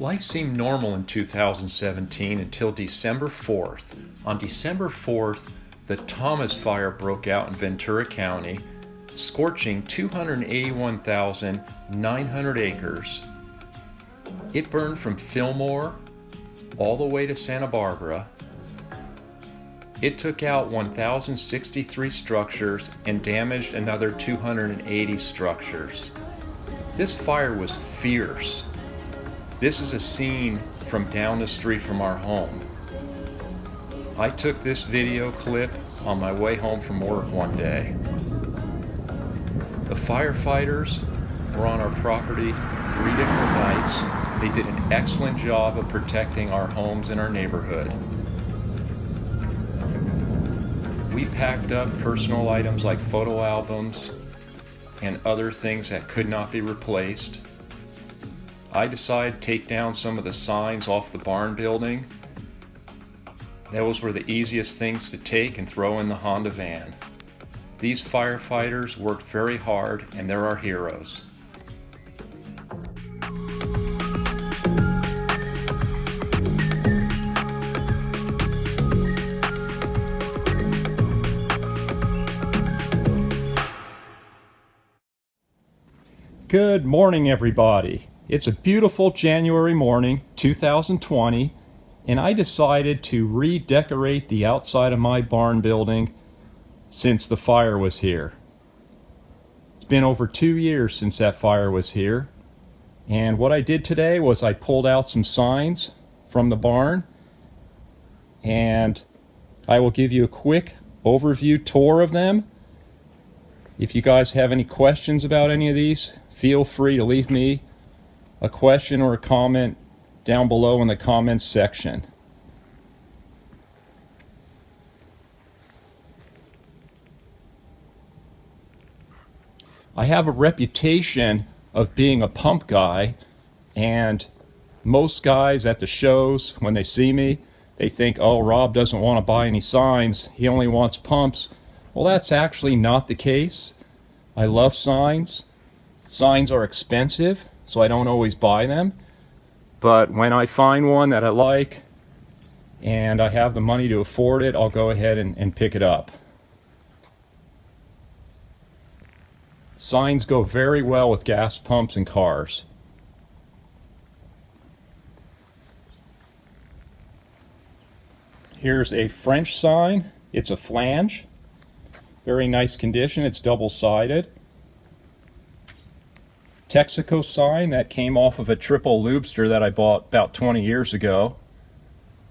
Life seemed normal in 2017 until December 4th. On December 4th, the Thomas Fire broke out in Ventura County, scorching 281,900 acres. It burned from Fillmore all the way to Santa Barbara. It took out 1,063 structures and damaged another 280 structures. This fire was fierce. This is a scene from down the street from our home. I took this video clip on my way home from work one day. The firefighters were on our property 3 different nights. They did an excellent job of protecting our homes and our neighborhood. We packed up personal items like photo albums and other things that could not be replaced. I decided to take down some of the signs off the barn building. Those were the easiest things to take and throw in the Honda van. These firefighters worked very hard, and they're our heroes. Good morning, everybody. It's a beautiful January morning, 2020, and I decided to redecorate the outside of my barn building since the fire was here. It's been over 2 years since that fire was here, and what I did today was I pulled out some signs from the barn, and I will give you a quick overview tour of them. If you guys have any questions about any of these, feel free to leave me a question or a comment down below in the comments section. I have a reputation of being a pump guy, and most guys at the shows, when they see me, they think, oh, Rob doesn't want to buy any signs, he only wants pumps. Well, that's actually not the case. I love signs. Signs are expensive, so I don't always buy them. But when I find one that I like and I have the money to afford it, I'll go ahead and pick it up. Signs go very well with gas pumps and cars. Here's a French sign. It's a flange. Very nice condition. It's double-sided. Texaco sign that came off of a triple lobster that I bought about 20 years ago.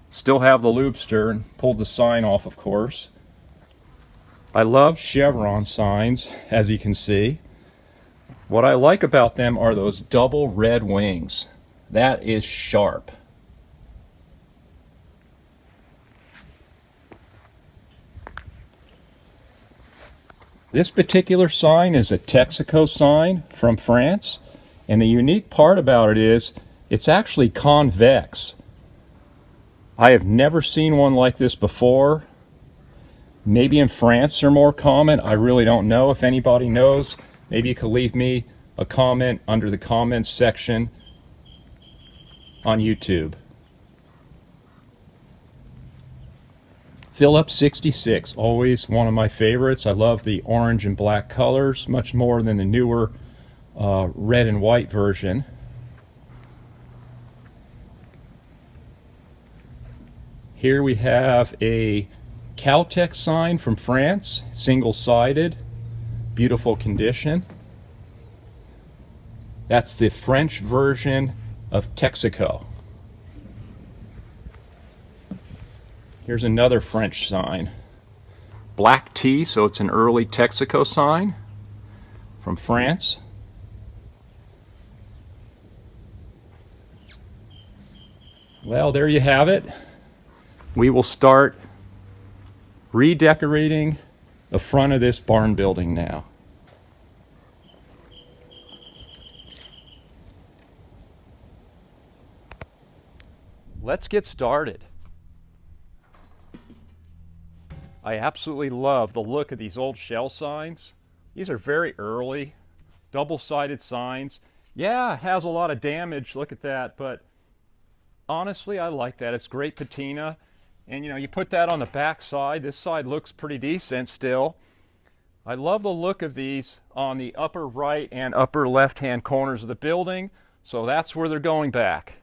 Still have the lobster and pulled the sign off, of course. I love Chevron signs, as you can see. What I like about them are those double red wings. That is sharp. This particular sign is a Texaco sign from France, and the unique part about it is it's actually convex. I have never seen one like this before. Maybe in France they're more common. I really don't know. If anybody knows, maybe you could leave me a comment under the comments section on YouTube. Phillips 66, always one of my favorites. I love the orange and black colors much more than the newer red and white version. Here we have a Caltech sign from France, single-sided, beautiful condition. That's the French version of Texaco. Here's another French sign. Black T, so it's an early Texaco sign from France. Well, there you have it. We will start redecorating the front of this barn building now. Let's get started. I absolutely love the look of these old shell signs. These are very early, double-sided signs. Yeah, it has a lot of damage, look at that, but honestly, I like that. It's great patina. And you put that on the back side. This side looks pretty decent still. I love the look of these on the upper right and upper left hand corners of the building. So that's where they're going back.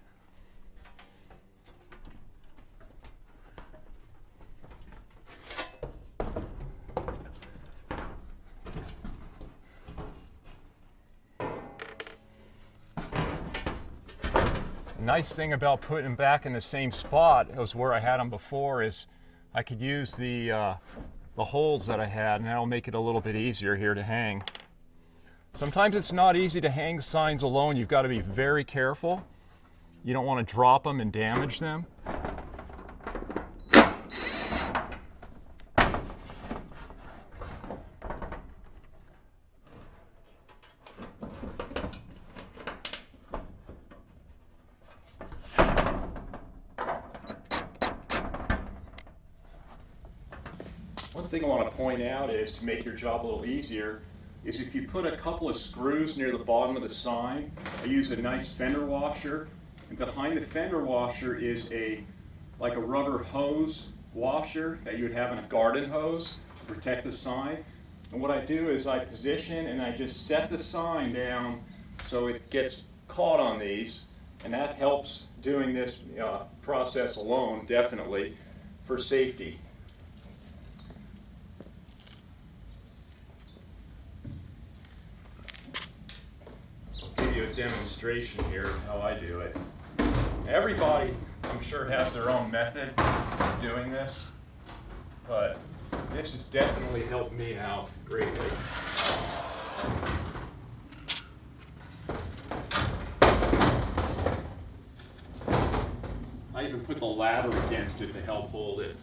The nice thing about putting them back in the same spot as where I had them before is I could use the holes that I had, and that'll make it a little bit easier here to hang. Sometimes it's not easy to hang signs alone. You've got to be very careful. You don't want to drop them and damage them. One thing I want to point out is, to make your job a little easier, is if you put a couple of screws near the bottom of the sign, I use a nice fender washer, and behind the fender washer is like a rubber hose washer that you would have in a garden hose to protect the sign. And what I do is I position and I just set the sign down so it gets caught on these, and that helps doing this process alone, definitely, for safety. Give you a demonstration here of how I do it. Everybody, I'm sure, has their own method of doing this, but this has definitely helped me out greatly. I even put the ladder against it to help hold it.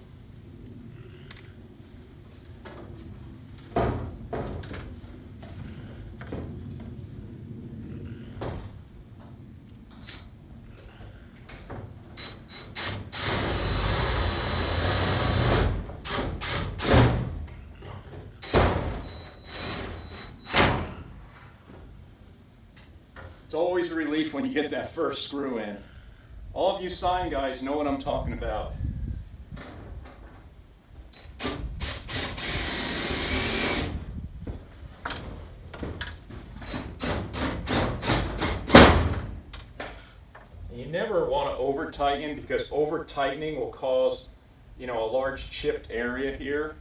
It's always a relief when you get that first screw in. All of you sign guys know what I'm talking about. You never want to over tighten, because over tightening will cause, a large chipped area here.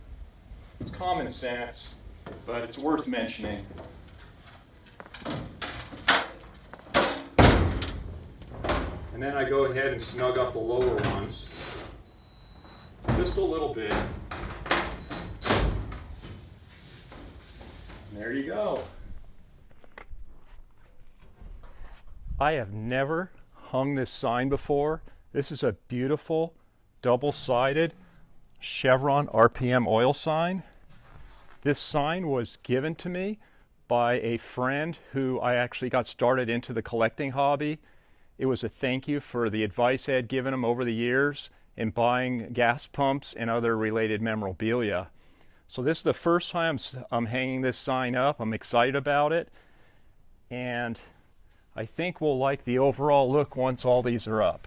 It's common sense, but it's worth mentioning. And then I go ahead and snug up the lower ones, just a little bit. And there you go. I have never hung this sign before. This is a beautiful double-sided Chevron RPM oil sign. This sign was given to me by a friend who I actually got started into the collecting hobby. It was a thank you for the advice I had given him over the years in buying gas pumps and other related memorabilia. So this is the first time I'm hanging this sign up. I'm excited about it, and I think we'll like the overall look once all these are up.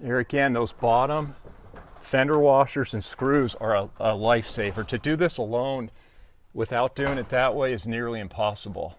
Here again, those bottom fender washers and screws are a lifesaver. To do this alone without doing it that way is nearly impossible.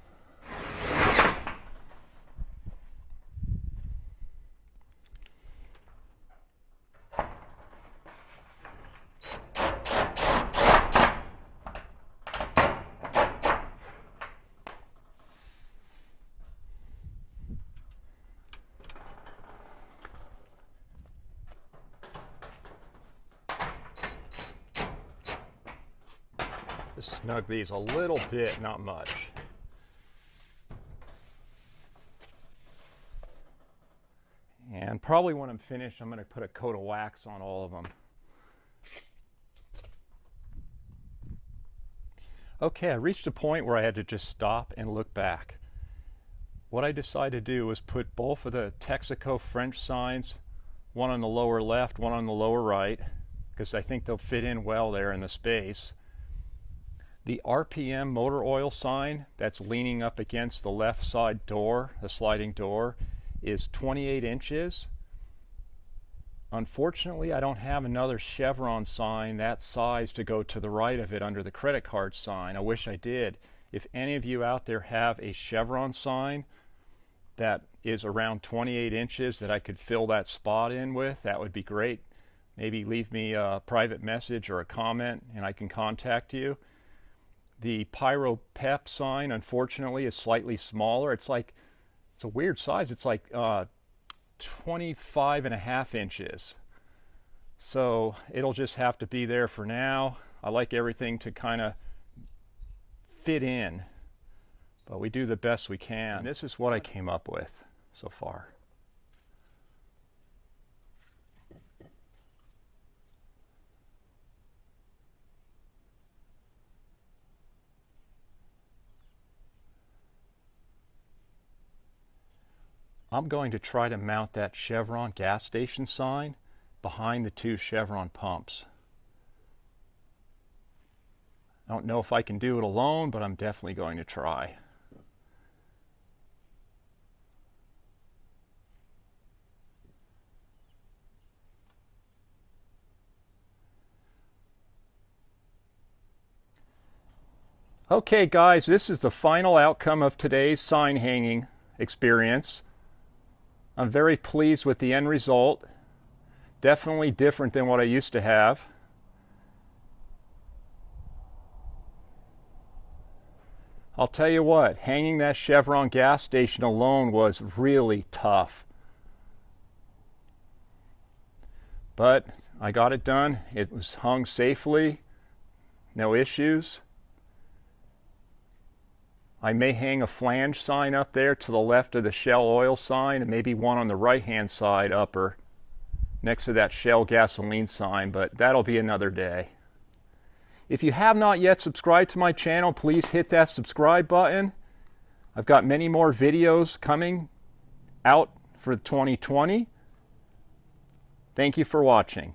The Just snug these a little bit, not much. And probably when I'm finished, I'm going to put a coat of wax on all of them. Okay, I reached a point where I had to just stop and look back. What I decided to do was put both of the Texaco French signs, one on the lower left, one on the lower right, because I think they'll fit in well there in the space. The RPM motor oil sign that's leaning up against the left side door, the sliding door, is 28 inches. Unfortunately, I don't have another Chevron sign that size to go to the right of it under the credit card sign. I wish I did. If any of you out there have a Chevron sign that is around 28 inches that I could fill that spot in with, that would be great. Maybe leave me a private message or a comment and I can contact you. The Pyro Pep sign, unfortunately, is slightly smaller. It's a weird size. It's like 25.5 inches. So it'll just have to be there for now. I like everything to kind of fit in, but we do the best we can. And this is what I came up with so far. I'm going to try to mount that Chevron gas station sign behind the two Chevron pumps. I don't know if I can do it alone, but I'm definitely going to try. Okay guys, this is the final outcome of today's sign hanging experience. I'm very pleased with the end result. Definitely different than what I used to have. I'll tell you what, hanging that Chevron gas station alone was really tough. But I got it done. It was hung safely, no issues. I may hang a flange sign up there to the left of the Shell oil sign and maybe one on the right hand side upper next to that Shell gasoline sign, but that'll be another day. If you have not yet subscribed to my channel, please hit that subscribe button. I've got many more videos coming out for 2020. Thank you for watching.